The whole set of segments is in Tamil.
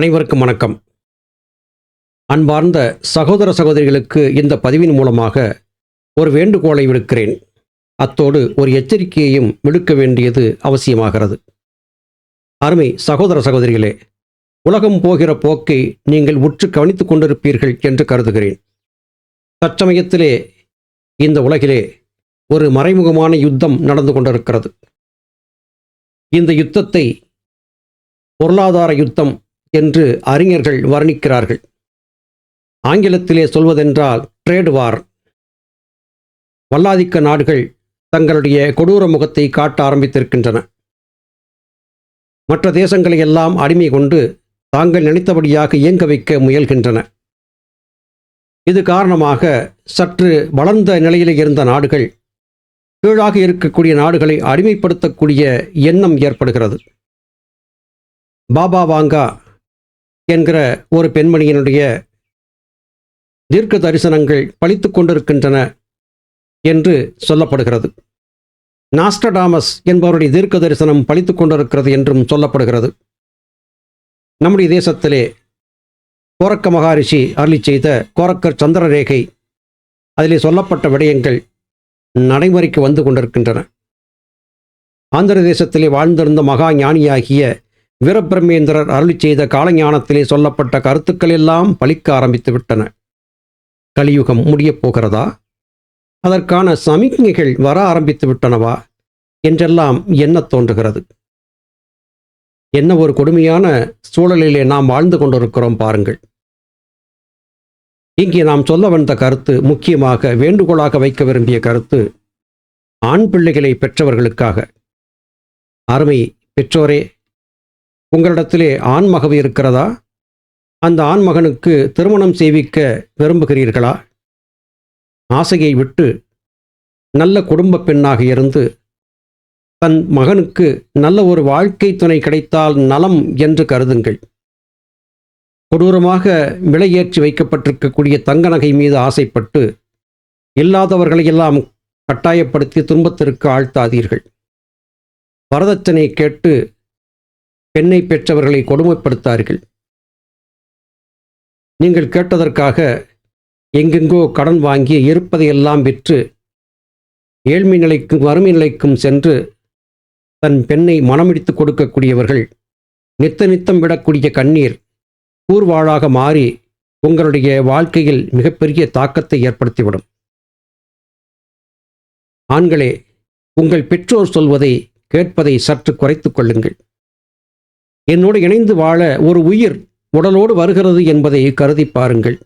அனைவருக்கும் வணக்கம். அன்பார்ந்த சகோதர சகோதரிகளுக்கு இந்த பதிவின் மூலமாக ஒரு வேண்டுகோளை விடுக்கிறேன். அத்தோடு ஒரு எச்சரிக்கையையும் விடுக்க வேண்டியது அவசியமாகிறது. அருமை சகோதர சகோதரிகளே, உலகம் போகிற போக்கை நீங்கள் உற்று கவனித்துக் கொண்டிருப்பீர்கள் என்று கருதுகிறேன். தற்சமயத்திலே இந்த உலகிலே ஒரு மறைமுகமான யுத்தம் நடந்து கொண்டிருக்கிறது. இந்த யுத்தத்தை பொருளாதார யுத்தம் என்று அறிஞர்கள் வர்ணிக்கிறார்கள். ஆங்கிலத்திலே சொல்வதென்றால் ட்ரேட் வார். வல்லாதிக்க நாடுகள் தங்களுடைய கொடூர முகத்தை காட்ட ஆரம்பித்திருக்கின்றன. மற்ற தேசங்களை எல்லாம் அடிமை கொண்டு தாங்கள் நினைத்தபடியாக இயங்க வைக்க முயல்கின்றன. இது காரணமாக சற்று வளர்ந்த நிலையில் இருந்த நாடுகள் கீழாக இருக்கக்கூடிய நாடுகளை அடிமைப்படுத்தக்கூடிய எண்ணம் ஏற்படுகிறது. பாபா வாங்கா என்கிற ஒரு பெண்மணியினுடைய தீர்க்க தரிசனங்கள் பலித்துக் கொண்டிருக்கின்றன என்று சொல்லப்படுகிறது. நாஸ்டடாமஸ் என்பவருடைய தீர்க்க தரிசனம் பலித்துக் கொண்டிருக்கிறது என்றும் சொல்லப்படுகிறது. நம்முடைய தேசத்திலே கோரக்க மகாரிஷி அருளி செய்த கோரக்கர் சந்திரரேகை, அதிலே சொல்லப்பட்ட விடயங்கள் நடைமுறைக்கு வந்து கொண்டிருக்கின்றன. ஆந்திர தேசத்திலே வாழ்ந்திருந்த மகா ஞானியாகிய வீரபிரமேந்திரர் அருளி செய்த காலஞானத்திலே சொல்லப்பட்ட கருத்துக்கள் எல்லாம் பலிக்க ஆரம்பித்து விட்டன. கலியுகம் முடியப் போகிறதா? அதற்கான சமிக்ஞைகள் வர ஆரம்பித்து விட்டனவா என்றெல்லாம் எண்ணத் தோன்றுகிறது. என்ன ஒரு கொடுமையான சூழலிலே நாம் வாழ்ந்து கொண்டிருக்கிறோம் பாருங்கள். இங்கே நாம் சொல்ல வந்த கருத்து, முக்கியமாக வேண்டுகோளாக வைக்க விரும்பிய கருத்து, ஆண் பிள்ளைகளை பெற்றவர்களுக்காக. அருமை பெற்றோரே, உங்களிடத்திலே ஆண்மகவு இருக்கிறதா? அந்த ஆண்மகனுக்கு திருமணம் செய்விக்க விரும்புகிறீர்களா? ஆசையை விட்டு நல்ல குடும்ப பெண்ணாக இருந்து தன் மகனுக்கு நல்ல ஒரு வாழ்க்கை துணை கிடைத்தால் நலம் என்று கருதுங்கள். கொடூரமாக விலையேற்றி வைக்கப்பட்டிருக்கக்கூடிய தங்க நகை மீது ஆசைப்பட்டு இல்லாதவர்களையெல்லாம் கட்டாயப்படுத்தி துன்பத்திற்கு ஆழ்த்தாதீர்கள். வரதட்சணை கேட்டு பெண்ணை பெற்றவர்களை கொடுமைப்படுத்தார்கள். நீங்கள் கேட்டதற்காக எங்கெங்கோ கடன் வாங்கி இருப்பதையெல்லாம் விற்று ஏழ்மை நிலைக்கும் வறுமை நிலைக்கும் சென்று தன் பெண்ணை மனமிடித்து கொடுக்கக்கூடியவர்கள் நித்த நித்தம் விடக்கூடிய கண்ணீர் கூர்வாளாக மாறி உங்களுடைய வாழ்க்கையில் மிகப்பெரிய தாக்கத்தை ஏற்படுத்திவிடும். ஆண்களே, உங்கள் பெற்றோர் சொல்வதை கேட்பதை சற்று குறைத்துக் கொள்ளுங்கள். என்னோடு இணைந்து வாழ ஒரு உயிர் உடலோடு வருகிறது என்பதை கருதி பாருங்கள்.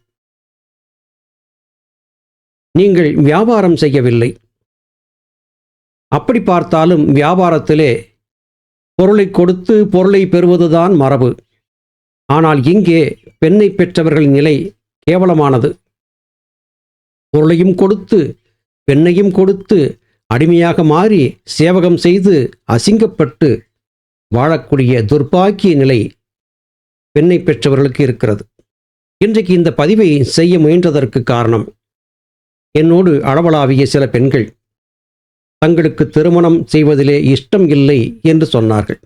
நீங்கள் வியாபாரம் செய்யவில்லை. அப்படி பார்த்தாலும் வியாபாரத்திலே பொருளை கொடுத்து பொருளை பெறுவதுதான் மரபு. ஆனால் இங்கே பெண்ணை பெற்றவர்களின் நிலை கேவலமானது. பொருளையும் கொடுத்து பெண்ணையும் கொடுத்து அடிமையாக மாறி சேவகம் செய்து அசிங்கப்பட்டு வாழக்கூடிய துர்பாக்கிய நிலை பெண்ணை பெற்றவர்களுக்கு இருக்கிறது. இன்றைக்கு இந்த பதிவை செய்ய முயன்றதற்கு காரணம், என்னோடு அளவலாவிய சில பெண்கள் தங்களுக்கு திருமணம் செய்வதிலே இஷ்டம் இல்லை என்று சொன்னார்கள்.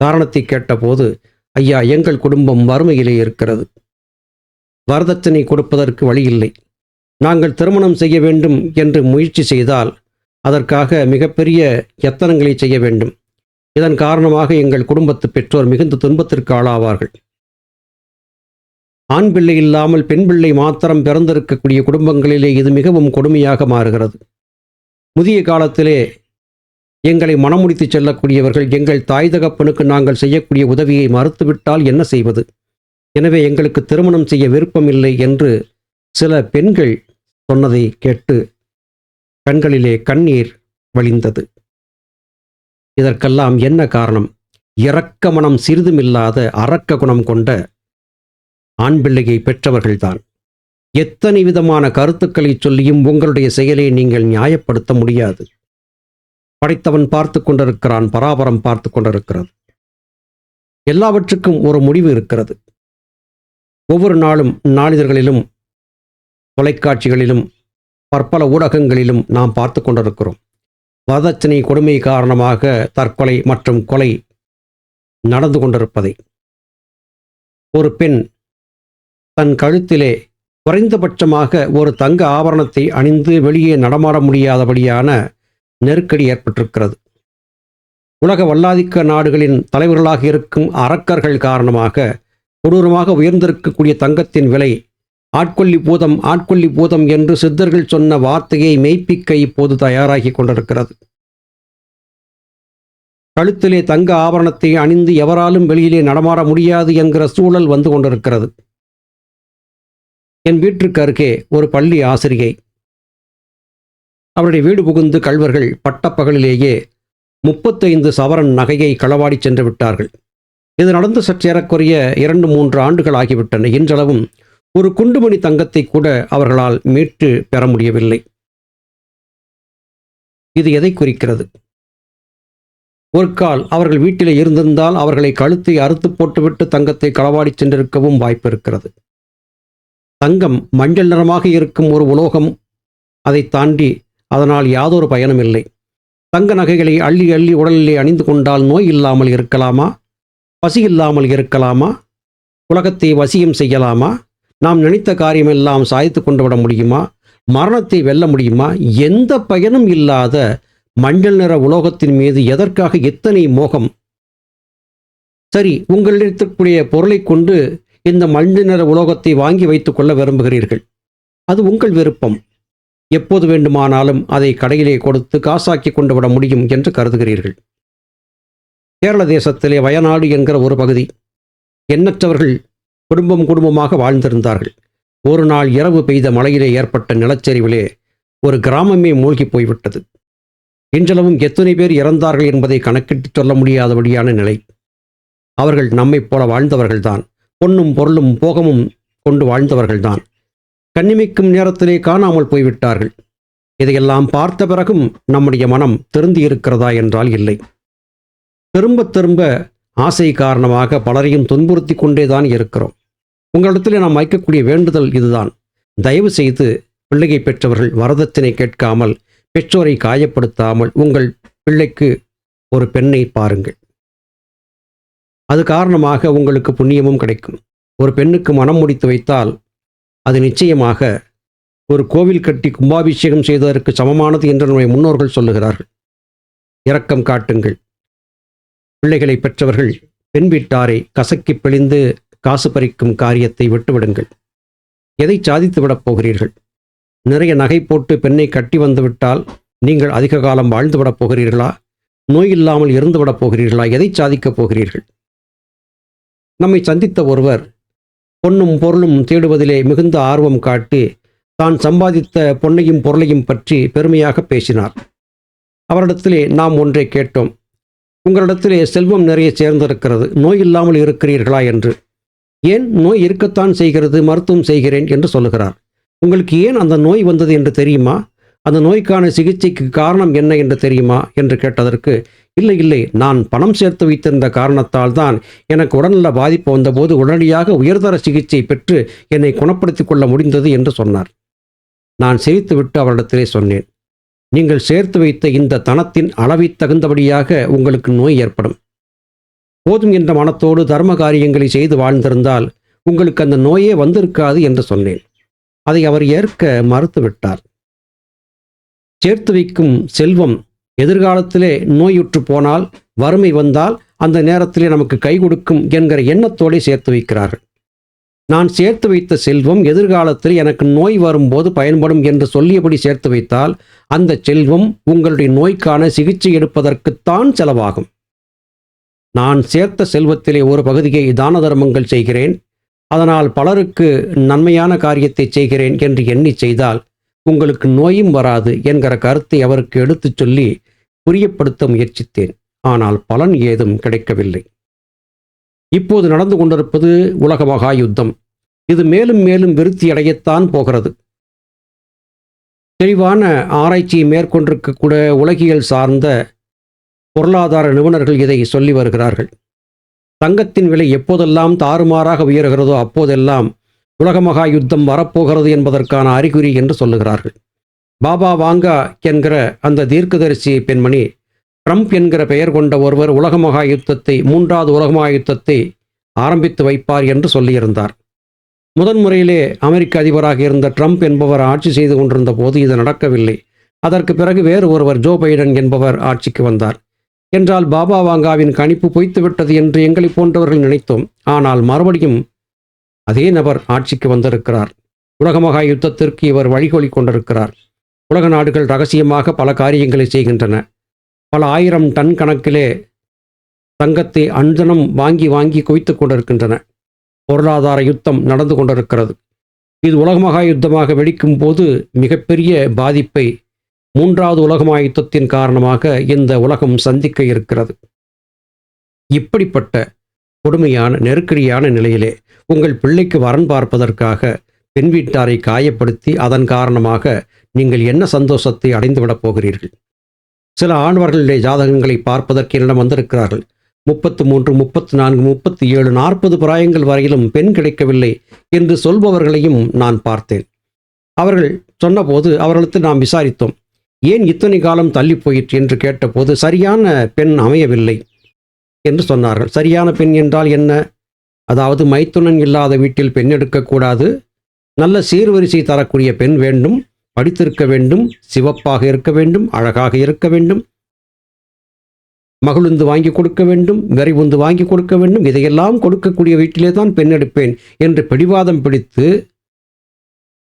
காரணத்தை கேட்டபோது, ஐயா, எங்கள் குடும்பம் வறுமையிலே இருக்கிறது, வரதட்சணை கொடுப்பதற்கு வழியில்லை, நாங்கள் திருமணம் செய்ய வேண்டும் என்று முயற்சி செய்தால் அதற்காக மிகப்பெரிய யத்தனங்களை செய்ய வேண்டும். இதன் காரணமாக எங்கள் குடும்பத்து பெற்றோர் மிகுந்த துன்பத்திற்கு ஆளாவார்கள். ஆண் பிள்ளை இல்லாமல் பெண் பிள்ளை மாத்திரம் பிறந்திருக்கக்கூடிய குடும்பங்களிலே இது மிகவும் கொடுமையாக மாறுகிறது. முதிய காலத்திலே எங்களை மனமுடித்து செல்லக்கூடியவர்கள் எங்கள் தாய் தகப்பனுக்கு நாங்கள் செய்யக்கூடிய உதவியை மறுத்துவிட்டால் என்ன செய்வது? எனவே எங்களுக்கு திருமணம் செய்ய விருப்பமில்லை என்று சில பெண்கள் சொன்னதை கேட்டு கண்களிலே கண்ணீர் வழிந்தது. இதற்கெல்லாம் என்ன காரணம்? இரக்க மனம் சிறிதுமில்லாத அரக்க குணம் கொண்ட ஆண் பிள்ளையை பெற்றவர்கள்தான். எத்தனை விதமான கருத்துக்களை சொல்லியும் உங்களுடைய செயலை நீங்கள் நியாயப்படுத்த முடியாது. படைத்தவன் பார்த்து கொண்டிருக்கிறான், பராபரம் பார்த்து கொண்டிருக்கிறது. எல்லாவற்றுக்கும் ஒரு முடிவு இருக்கிறது. ஒவ்வொரு நாளும் நாளிதழ்களிலும் தொலைக்காட்சிகளிலும் பற்பல ஊடகங்களிலும் நாம் பார்த்து கொண்டிருக்கிறோம். வரதட்சணை கொடுமை காரணமாக தற்கொலை மற்றும் கொலை நடந்து கொண்டிருப்பதை. ஒரு பெண் தன் கழுத்திலே குறைந்தபட்சமாக ஒரு தங்க ஆபரணத்தை அணிந்து வெளியே நடமாட முடியாதபடியான நெருக்கடி ஏற்பட்டிருக்கிறது. உலக வல்லாதிக்க நாடுகளின் தலைவர்களாக இருக்கும் அரக்கர்கள் காரணமாக கொடூரமாக உயர்ந்திருக்கக்கூடிய தங்கத்தின் விலை ஆட்கொல்லி பூதம் ஆட்கொல்லி பூதம் என்று சித்தர்கள் சொன்ன வார்த்தையை மெய்ப்பிக்க இப்போது தயாராகி கொண்டிருக்கிறது. கழுத்திலே தங்க ஆபரணத்தை அணிந்து எவராலும் வெளியிலே நடமாட முடியாது என்கிற சூழல் வந்து கொண்டிருக்கிறது. என் வீட்டிற்கு அருகே ஒரு பள்ளி ஆசிரியை, அவருடைய வீடு புகுந்து கள்வர்கள் பட்டப்பகலிலேயே 35 சவரன் நகையை களவாடி சென்று விட்டார்கள். இது நடந்து சற்றேறக்குறைய 2-3 ஆண்டுகள் ஆகிவிட்டன. இன்றளவும் ஒரு குண்டுமணி தங்கத்தை கூட அவர்களால் மீட்டு பெற முடியவில்லை. இது எதை குறிக்கிறது? ஒரு கால் அவர்கள் வீட்டிலே இருந்திருந்தால் அவர்களை கழுத்தை அறுத்து போட்டுவிட்டு தங்கத்தை களவாடி சென்றிருக்கவும் வாய்ப்பு இருக்கிறது. தங்கம் மஞ்சள் நிறமாக இருக்கும் ஒரு உலோகம். அதை தாண்டி அதனால் யாதொரு பயனும் இல்லை. தங்க நகைகளை அள்ளி அள்ளி உடலிலே அணிந்து கொண்டால் நோய் இல்லாமல் இருக்கலாமா? பசி இல்லாமல் இருக்கலாமா? உலகத்தை வசியம் செய்யலாமா? நாம் நினைத்த காரியமெல்லாம் சாதித்து கொண்டு விட முடியுமா? மரணத்தை வெல்ல முடியுமா? எந்த பயனும் இல்லாத மஞ்சள் நிற உலோகத்தின் மீது எதற்காக எத்தனை மோகம்? சரி, உங்களிடத்திற்குரிய பொருளை கொண்டு இந்த மஞ்சள் நிற உலோகத்தை வாங்கி வைத்துக் கொள்ள விரும்புகிறீர்கள். அது உங்கள் விருப்பம். எப்போது வேண்டுமானாலும் அதை கடையிலே கொடுத்து காசாக்கி கொண்டு விட முடியும் என்று கருதுகிறீர்கள். கேரள தேசத்திலே வயநாடு என்கிற ஒரு பகுதி, எண்ணற்றவர்கள் குடும்பமாக வாழ்ந்திருந்தார்கள். ஒரு நாள் இரவு பெய்த மழையிலே ஏற்பட்ட நிலச்சரிவிலே ஒரு கிராமமே மூழ்கி போய்விட்டது. இன்றளவும் எத்தனை பேர் இறந்தார்கள் என்பதை கணக்கிட்டு சொல்ல முடியாதபடியான நிலை. அவர்கள் நம்மைப் போல வாழ்ந்தவர்கள்தான். பொன்னும் பொருளும் போகமும் கொண்டு வாழ்ந்தவர்கள்தான். கண்ணிமைக்கும் நேரத்திலே காணாமல் போய்விட்டார்கள். இதையெல்லாம் பார்த்த பிறகும் நம்முடைய மனம் திருந்தி இருக்கிறதா என்றால் இல்லை. திரும்ப திரும்ப ஆசை காரணமாக பலரையும் துன்புறுத்தி கொண்டேதான் இருக்கிறோம். உங்களிடத்திலே நாம் வைக்கக்கூடிய வேண்டுதல் இதுதான். தயவு செய்து பிள்ளையை பெற்றவர்கள் வரதட்சணை கேட்காமல், பெற்றோரை காயப்படுத்தாமல் உங்கள் பிள்ளைக்கு ஒரு பெண்ணை பாருங்கள். அது காரணமாக உங்களுக்கு புண்ணியமும் கிடைக்கும். ஒரு பெண்ணுக்கு மனம் முடித்து வைத்தால் அது நிச்சயமாக ஒரு கோவில் கட்டி கும்பாபிஷேகம் செய்ததற்கு சமமானது என்று நம்முடைய முன்னோர்கள் சொல்லுகிறார்கள். இரக்கம் காட்டுங்கள். பிள்ளைகளை பெற்றவர்கள் பெண் வீட்டாரை கசக்கி பிழிந்து காசு பறிக்கும் காரியத்தை விட்டுவிடுங்கள். எதை சாதித்து விடப் போகிறீர்கள்? நிறைய நகை போட்டு பெண்ணை கட்டி வந்துவிட்டால் நீங்கள் அதிக காலம் வாழ்ந்து விடப் போகிறீர்களா? நோய் இல்லாமல் இருந்து விடப் போகிறீர்களா? எதை சாதிக்கப் போகிறீர்கள்? நம்மை சந்தித்த ஒருவர் பொன்னும் பொருளும் தேடுவதிலே மிகுந்த ஆர்வம் காட்டி தான் சம்பாதித்த பொன்னையும் பொருளையும் பற்றி பெருமையாக பேசினார். அவரிடத்திலே நாம் ஒன்றை கேட்டோம். உங்களிடத்திலே செல்வம் நிறைய சேர்ந்திருக்கிறது, நோய் இல்லாமல் இருக்கிறீர்களா என்று. ஏன், நோய் இருக்கத்தான் செய்கிறது, மருத்துவம் செய்கிறேன் என்று சொல்லுகிறார். உங்களுக்கு ஏன் அந்த நோய் வந்தது என்று தெரியுமா? அந்த நோய்க்கான சிகிச்சைக்கு காரணம் என்ன என்று தெரியுமா என்று கேட்டதற்கு, இல்லை, நான் பணம் சேர்த்து வைத்திருந்த காரணத்தால் தான் எனக்கு உடல்நல பாதிப்பு வந்தபோது உடனடியாக உயர்தர சிகிச்சை பெற்று என்னை குணப்படுத்திக் கொள்ள முடிந்தது என்று சொன்னார். நான் சிரித்துவிட்டு அவரிடத்திலே சொன்னேன், நீங்கள் சேர்த்து வைத்த இந்த தனத்தின் அளவை தகுந்தபடியாக உங்களுக்கு நோய் ஏற்படும். போதும் என்ற மனத்தோடு தர்ம காரியங்களை செய்து வாழ்ந்திருந்தால் உங்களுக்கு அந்த நோயே வந்திருக்காது என்று சொன்னேன். அதை அவர் ஏற்க மறுத்துவிட்டார். சேர்த்து வைக்கும் செல்வம் எதிர்காலத்திலே நோயுற்று போனால், வறுமை வந்தால் அந்த நேரத்திலே நமக்கு கை கொடுக்கும் என்கிற எண்ணத்தோடு சேர்த்து வைக்கிறார்கள். நான் சேர்த்து வைத்த செல்வம் எதிர்காலத்தில் எனக்கு நோய் வரும்போது பயன்படும் என்று சொல்லியபடி சேர்த்து வைத்தால் அந்த செல்வம் உங்களுடைய நோய்க்கான சிகிச்சை எடுப்பதற்குத்தான் செலவாகும். நான் சேர்த்த செல்வத்திலே ஒரு பகுதியை தான தர்மங்கள் செய்கிறேன், அதனால் பலருக்கு நன்மையான காரியத்தை செய்கிறேன் என்று எண்ணி செய்தால் உங்களுக்கு நோயும் வராது என்கிற கருத்தை அவருக்கு எடுத்துச் சொல்லி புரியப்படுத்த முயற்சித்தேன். ஆனால் பலன் ஏதும் கிடைக்கவில்லை. இப்போது நடந்து கொண்டிருப்பது உலக மகா யுத்தம். இது மேலும் மேலும் விருத்தி அடையத்தான் போகிறது. தெளிவான ஆராய்ச்சியை மேற்கொண்டிருக்கக்கூட உலகியல் சார்ந்த பொருளாதார நிபுணர்கள் இதை சொல்லி வருகிறார்கள். தங்கத்தின் விலை எப்போதெல்லாம் தாறுமாறாக உயர்கிறதோ அப்போதெல்லாம் உலக மகா யுத்தம் வரப்போகிறது என்பதற்கான அறிகுறி என்று சொல்லுகிறார்கள். பாபா வாங்கா என்கிற அந்த தீர்க்கதரிசி பெண்மணி, ட்ரம்ப் என்கிற பெயர் கொண்ட ஒருவர் உலக மகா யுத்தத்தை, 3வது உலக மகா யுத்தத்தை ஆரம்பித்து வைப்பார் என்று சொல்லியிருந்தார். முதன்முறையிலே அமெரிக்க அதிபராக இருந்த ட்ரம்ப் என்பவர் ஆட்சி செய்து கொண்டிருந்த போது இது நடக்கவில்லை. அதற்கு பிறகு வேறு ஒருவர் ஜோ பைடன் என்பவர் ஆட்சிக்கு வந்தார். என்றால் பாபா வாங்காவின் கணிப்பு பொய்த்துவிட்டது என்று எங்களை போன்றவர்கள் நினைத்தோம். ஆனால் மறுபடியும் அதே நபர் ஆட்சிக்கு வந்திருக்கிறார். உலக மகா யுத்தத்திற்கு இவர் வழிகோலி கொண்டிருக்கிறார். உலக நாடுகள் ரகசியமாக பல காரியங்களை செய்கின்றன. பல 1000 டன் கணக்கிலே தங்கத்தை அஞ்சனம் வாங்கி வாங்கி குவித்துக் கொண்டிருக்கின்றன. பொருளாதார யுத்தம் நடந்து கொண்டிருக்கிறது. இது உலக மகா யுத்தமாக வெடிக்கும் போது மிகப்பெரிய பாதிப்பை 3வது உலக மகா யுத்தத்தின் காரணமாக இந்த உலகம் சந்திக்க இருக்கிறது. இப்படிப்பட்ட கொடுமையான நெருக்கடியான நிலையிலே உங்கள் பிள்ளைக்கு வரன் பார்ப்பதற்காக பெண் வீட்டாரை காயப்படுத்தி அதன் காரணமாக நீங்கள் என்ன சந்தோஷத்தை அடைந்துவிடப் போகிறீர்கள்? சில ஆண்வர்களுடைய ஜாதகங்களை பார்ப்பதற்கு என்னிடம் வந்திருக்கிறார்கள். 33, 34, 37, 40 பிராயங்கள் வரையிலும் பெண் கிடைக்கவில்லை என்று சொல்பவர்களையும் நான் பார்த்தேன். அவர்கள் சொன்னபோது அவர்களுக்கு நாம் விசாரித்தோம். ஏன் இத்தனை காலம் தள்ளி போயிற்று என்று கேட்டபோது சரியான பெண் அமையவில்லை என்று சொன்னார்கள். சரியான பெண் என்றால் என்ன? அதாவது மைத்துனன் இல்லாத வீட்டில் பெண் எடுக்கக்கூடாது, நல்ல சீர்வரிசை தரக்கூடிய பெண் வேண்டும், படித்திருக்க வேண்டும், சிவப்பாக இருக்க வேண்டும், அழகாக இருக்க வேண்டும், மகிழுந்து வாங்கி கொடுக்க வேண்டும், விரைவுந்து வாங்கி கொடுக்க வேண்டும், இதையெல்லாம் கொடுக்கக்கூடிய வீட்டிலே தான் பெண் எடுப்பேன் என்று பிடிவாதம் பிடித்து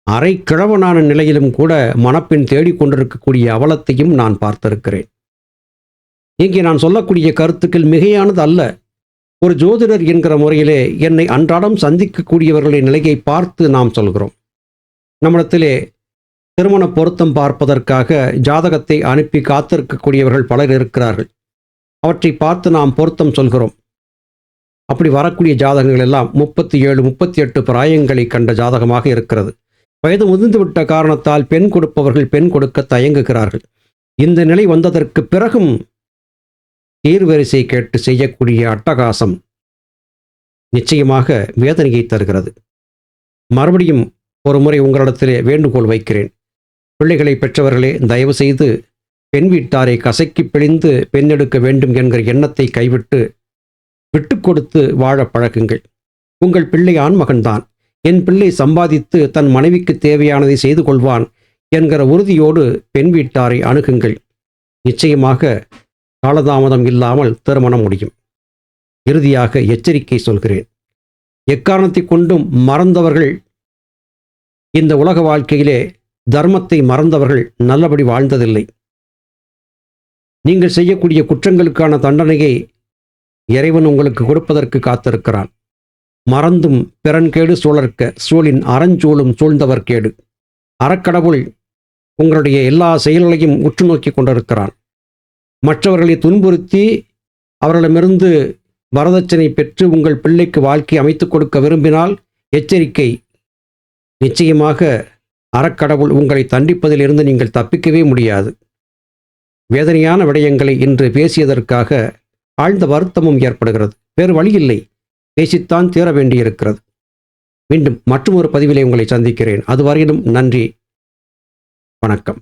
அரை கிழவனான நிலையிலும் கூட மணப்பெண் தேடிக்கொண்டிருக்கக்கூடிய அவலத்தையும் நான் பார்த்திருக்கிறேன். இங்கே நான் சொல்லக்கூடிய கருத்துக்கள் மிகையானது அல்ல. ஒரு ஜோதிடர் என்கிற முறையிலே என்னை அன்றாடம் சந்திக்கக்கூடியவர்களின் நிலையை பார்த்து நாம் சொல்கிறோம். நம்மிடத்திலே திருமண பொருத்தம் பார்ப்பதற்காக ஜாதகத்தை அனுப்பி காத்திருக்கக்கூடியவர்கள் பலர் இருக்கிறார்கள். அவற்றை பார்த்து நாம் பொருத்தம் சொல்கிறோம். அப்படி வரக்கூடிய ஜாதகங்கள் எல்லாம் 37, 38 பிராயங்களை கண்ட ஜாதகமாக இருக்கிறது. வயது முதிர்ந்துவிட்ட காரணத்தால் பெண் கொடுப்பவர்கள் பெண் கொடுக்க தயங்குகிறார்கள். இந்த நிலை வந்ததற்கு பிறகும் சீர்வரிசை கேட்டு செய்யக்கூடிய அட்டகாசம் நிச்சயமாக வேதனையை தருகிறது. மறுபடியும் ஒரு முறை உங்களிடத்திலே வேண்டுகோள் வைக்கிறேன். பிள்ளைகளை பெற்றவர்களே, தயவு செய்து பெண் வீட்டாரை கசக்கி பிழிந்து பெண் எடுக்க வேண்டும் என்கிற எண்ணத்தை கைவிட்டு விட்டு கொடுத்து வாழ பழகுங்கள். உங்கள் பிள்ளை ஆண்மகன்தான். என் பிள்ளை சம்பாதித்து தன் மனைவிக்கு தேவையானதை செய்து கொள்வான் என்கிற உறுதியோடு பெண் வீட்டாரை அணுகுங்கள். நிச்சயமாக காலதாமதம் இல்லாமல் திருமணம் முடியும். இறுதியாக எச்சரிக்கை சொல்கிறேன். எக்காரணத்தை கொண்டும் மறந்தவர்கள், இந்த உலக வாழ்க்கையிலே தர்மத்தை மறந்தவர்கள் நல்லபடி வாழ்ந்ததில்லை. நீங்கள் செய்யக்கூடிய குற்றங்களுக்கான தண்டனையை இறைவன் உங்களுக்கு கொடுப்பதற்கு காத்திருக்கிறான். மறந்தும் பிறன்கேடு சூழற்க சூழின் அறஞ்சூழும் சூழ்ந்தவர் கேடு. அறக்கடவுள் உங்களுடைய எல்லா செயல்களையும் உற்று நோக்கி கொண்டிருக்கிறான். மற்றவர்களை துன்புறுத்தி அவர்களிடமிருந்து வரதட்சணை பெற்று உங்கள் பிள்ளைக்கு வாழ்க்கை அமைத்துக் கொடுக்க விரும்பினால் எச்சரிக்கை. நிச்சயமாக அறக்கடவுள் உங்களை தண்டிப்பதிலிருந்து நீங்கள் தப்பிக்கவே முடியாது. வேதனையான விடயங்களை இன்று பேசியதற்காக ஆழ்ந்த வருத்தமும் ஏற்படுகிறது. வேறு வழியில்லை, பேசித்தான் தீர வேண்டியிருக்கிறது. மீண்டும் மற்றொரு பதிவிலே உங்களை சந்திக்கிறேன். அதுவரையிலும் நன்றி, வணக்கம்.